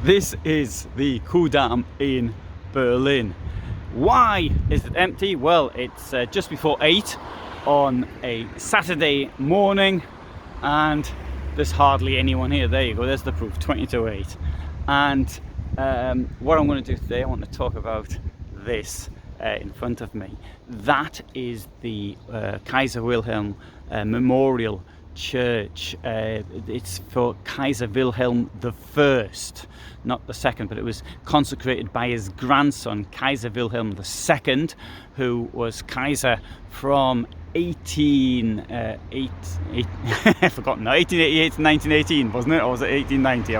This is the Kudamm in Berlin. Why is it empty? Well, it's just before 8 on a Saturday morning and there's hardly anyone here. There you go, there's the proof, 20 to 8. And what I'm going to do today, I want to talk about this in front of me. That is the Kaiser Wilhelm Memorial Church. It's for Kaiser Wilhelm I, not the second, but it was consecrated by his grandson Kaiser Wilhelm II, who was Kaiser from 1888 to 1918, wasn't it? Or was it 1890?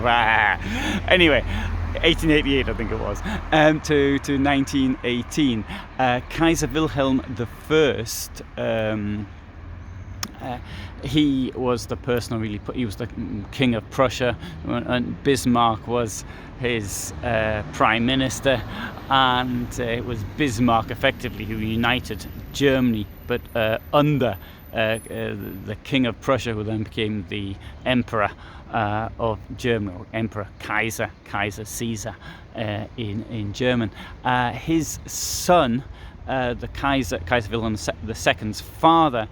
Anyway, 1888 I think it was, to 1918. Kaiser Wilhelm I, he was the person who he was the King of Prussia, and Bismarck was his prime minister, and it was Bismarck effectively who united Germany, but under the King of Prussia, who then became the Emperor of Germany, or Emperor Kaiser Caesar in German. His son, the Kaiser Wilhelm II's father,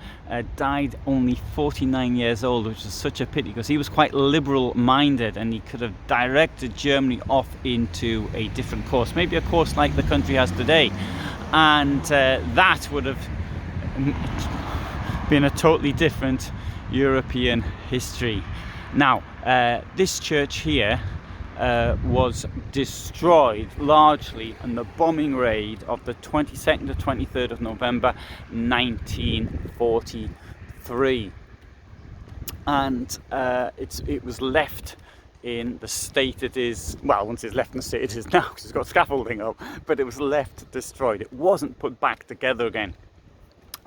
died only 49 years old, which is such a pity because he was quite liberal-minded and he could have directed Germany off into a different course, maybe a course like the country has today, and that would have been a totally different European history. Now, this church here was destroyed largely in the bombing raid of the 22nd to 23rd of November 1943, and it was left in the state it is. Well, once it's left in the state it is now, because it's got scaffolding up, but it was left destroyed. It wasn't put back together again.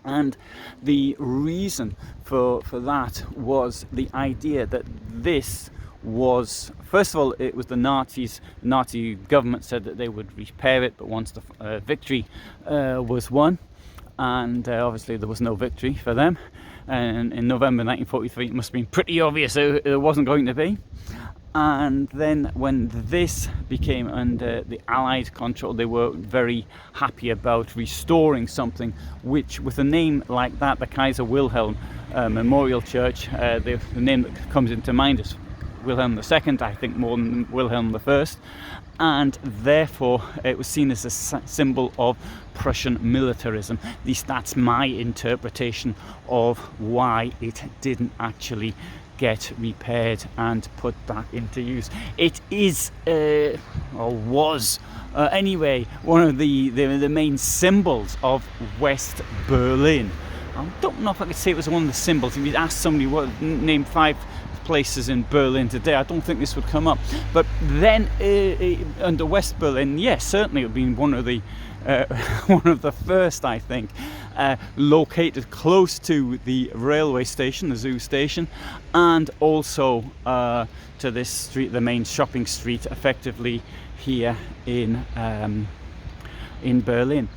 And the reason for that was the idea that this was, first of all, it was the Nazis. The Nazi government said that they would repair it, but once the victory was won, and obviously there was no victory for them, and in November 1943 it must have been pretty obvious it wasn't going to be. And then when this became under the Allied control, they were very happy about restoring something which, with a name like that, the Kaiser Wilhelm Memorial Church, the name that comes into mind is Wilhelm II, I think, more than Wilhelm I, and therefore it was seen as a symbol of Prussian militarism. At least that's my interpretation of why it didn't actually get repaired and put back into use. It is, or was, anyway, one of the main symbols of West Berlin. I don't know if I could say it was one of the symbols. If you asked somebody name 5 places in Berlin today, I don't think this would come up. But then under West Berlin, yes, certainly it would be one of the first, I think, located close to the railway station, the Zoo station, and also to this street, the main shopping street, effectively here in Berlin.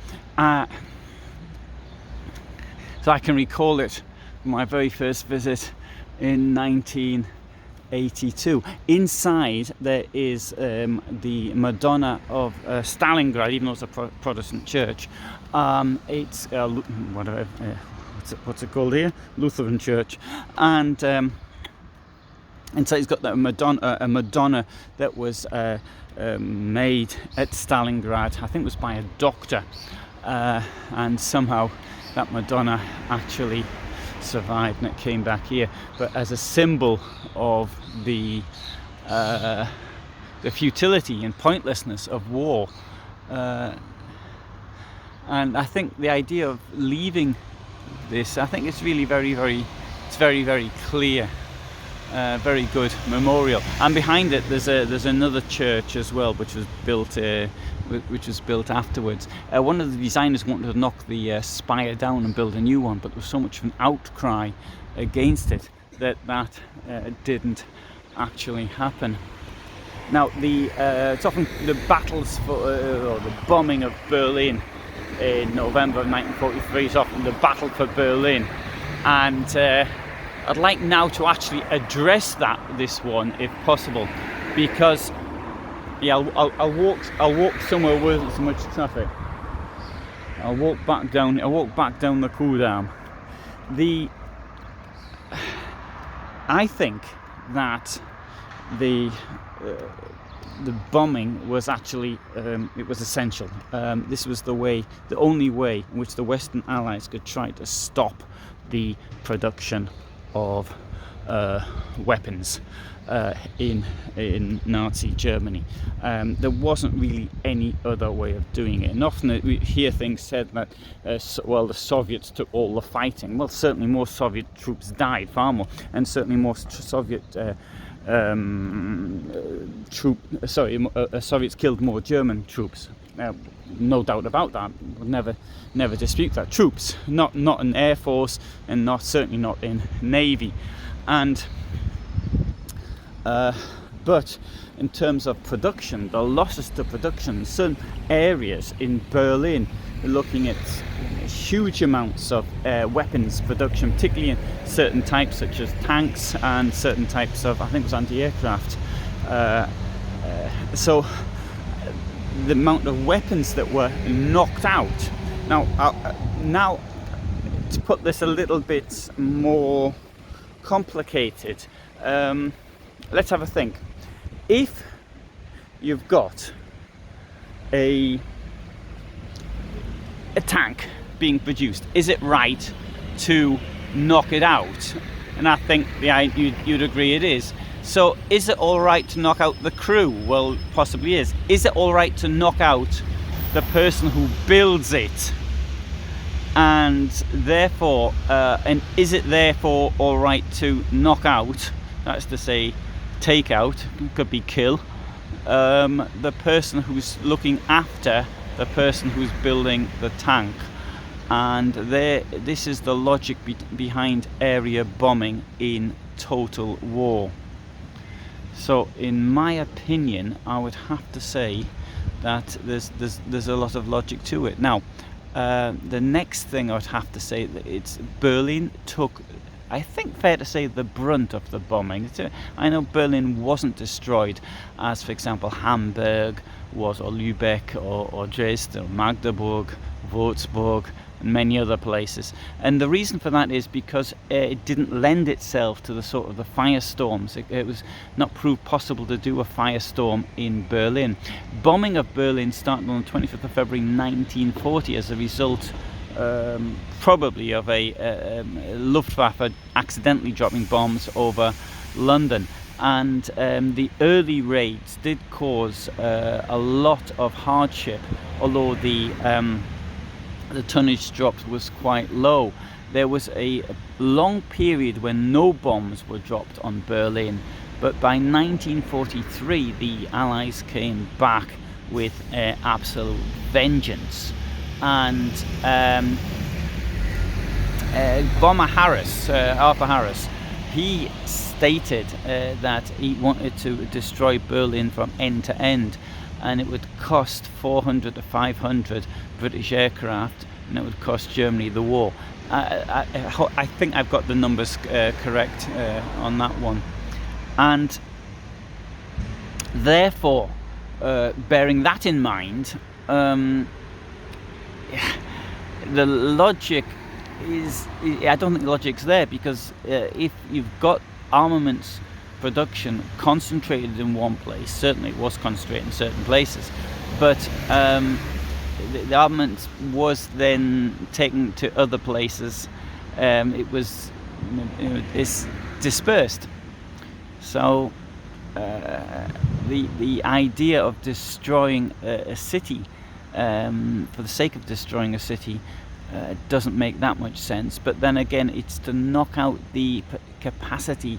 So I can recall it from my very first visit in 1982. Inside there is the Madonna of Stalingrad, even though it's a Protestant church. It's whatever, what's it called here? Lutheran church. And inside it's got a Madonna that was made at Stalingrad. I think it was by a doctor, and somehow that Madonna actually survived and it came back here, but as a symbol of the futility and pointlessness of war, and I think the idea of leaving this, I think it's really very clear, very good memorial. And behind it there's another church as well, which was built afterwards. One of the designers wanted to knock the spire down and build a new one, but there was so much of an outcry against it that didn't actually happen. Now, it's often the battles or the bombing of Berlin in November of 1943 is often the battle for Berlin, and I'd like now to actually address this one if possible, because yeah, I'll walk somewhere where there's so much traffic. I'll walk back down the Kudamm. I think that the bombing was actually it was essential. This was the only way in which the Western Allies could try to stop the production of weapons in Nazi Germany. There wasn't really any other way of doing it. And often we hear things said that the Soviets took all the fighting. Well, certainly more Soviet troops died, far more, and certainly more Soviet Soviets killed more German troops. No doubt about that. We'll never dispute that. Troops, not in Air Force, and certainly not in Navy. And but in terms of production, the losses to production, certain areas in Berlin are looking at huge amounts of weapons production, particularly in certain types such as tanks and certain types of, I think it was anti-aircraft. So the amount of weapons that were knocked out. Now, to put this a little bit more complicated, let's have a think. If you've got a tank being produced, is it right to knock it out? And I think you'd agree it is. So is it all right to knock out the crew? Well, possibly is. Is it all right to knock out the person who builds it? And therefore, and is it therefore all right to knock out, that's to say take out, could be kill, the person who's looking after the person who's building the tank? And this is the logic behind area bombing in total war. So in my opinion, I would have to say that there's a lot of logic to it. Now, the next thing I would have to say that it's Berlin took, I think fair to say, the brunt of the bombing. I know Berlin wasn't destroyed as, for example, Hamburg was, or Lübeck, or Dresden, or Magdeburg, Würzburg, and many other places. And the reason for that is because it didn't lend itself to the sort of the firestorms. It was not proved possible to do a firestorm in Berlin. Bombing of Berlin started on the 25th of February 1940 as a result probably of a Luftwaffe accidentally dropping bombs over London. And the early raids did cause a lot of hardship, although the tonnage drop was quite low. There was a long period when no bombs were dropped on Berlin, but by 1943 the Allies came back with absolute vengeance. And bomber Arthur Harris, he stated that he wanted to destroy Berlin from end to end, and it would cost 400 to 500 British aircraft, and it would cost Germany the war. I think I've got the numbers correct on that one. And therefore, bearing that in mind, the logic is, I don't think the logic's there, because if you've got armaments production concentrated in one place, certainly it was concentrated in certain places, but the armament was then taken to other places. It's dispersed. So the idea of destroying a city for the sake of destroying a city doesn't make that much sense. But then again, it's to knock out the capacity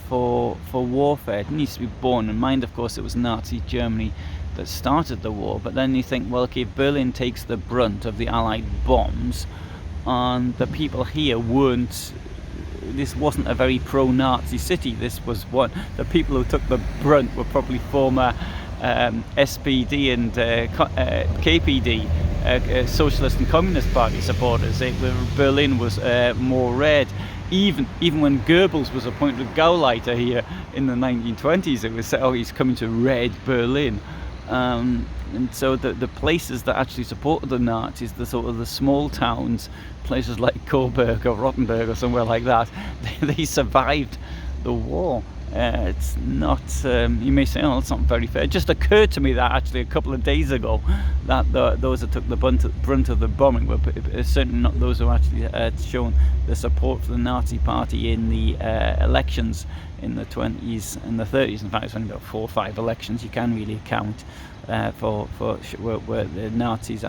for warfare. It needs to be borne in mind. Of course, it was Nazi Germany that started the war, but then you think, well, okay, Berlin takes the brunt of the Allied bombs, and the people here this wasn't a very pro-Nazi city. This was one, the people who took the brunt were probably former SPD and KPD, Socialist and Communist Party supporters. Berlin was more red. even when Goebbels was appointed Gauleiter here in the 1920s, it was said, oh, he's coming to Red Berlin. And so the places that actually supported the Nazis, the sort of the small towns, places like Coburg or Rottenburg or somewhere like that, they survived the war. It's not, you may say, oh, it's not very fair. It just occurred to me that actually a couple of days ago that those that took the brunt of the bombing were certainly not those who actually had shown the support for the Nazi party in the elections in the 20s and the 30s. In fact, it's only about 4 or 5 elections you can really count for where the Nazis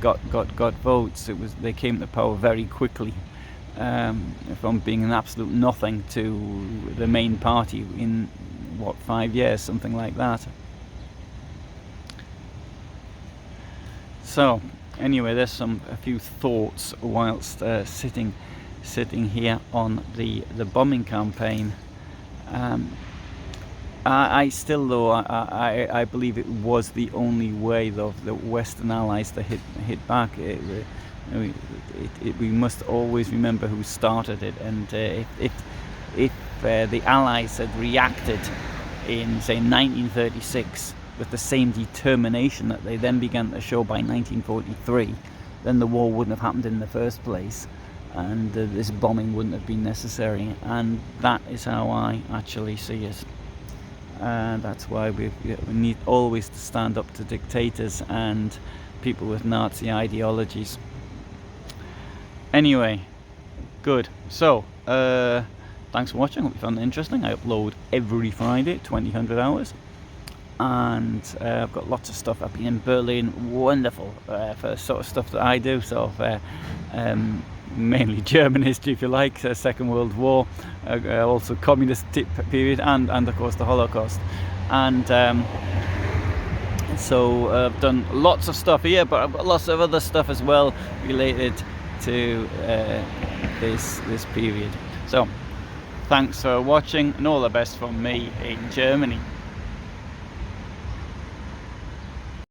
got votes. They came to power very quickly. From being an absolute nothing to the main party in 5 years, something like that. So anyway, there's a few thoughts whilst sitting here on the bombing campaign. I still, though, I believe it was the only way, though, the Western Allies to hit back. We must always remember who started it, and if the Allies had reacted in, say, 1936 with the same determination that they then began to show by 1943, then the war wouldn't have happened in the first place, and this bombing wouldn't have been necessary. And that is how I actually see it. That's why we need always to stand up to dictators and people with Nazi ideologies. Anyway, good. So, thanks for watching. I hope you found it interesting. I upload every Friday, 20 hours. And I've got lots of stuff. I've been in Berlin, wonderful for the sort of stuff that I do. So, mainly German history, if you like, Second World War, also communist period, and of course the Holocaust. And so I've done lots of stuff here, but I've got lots of other stuff as well related to this period. So thanks for watching, and all the best from me in Germany.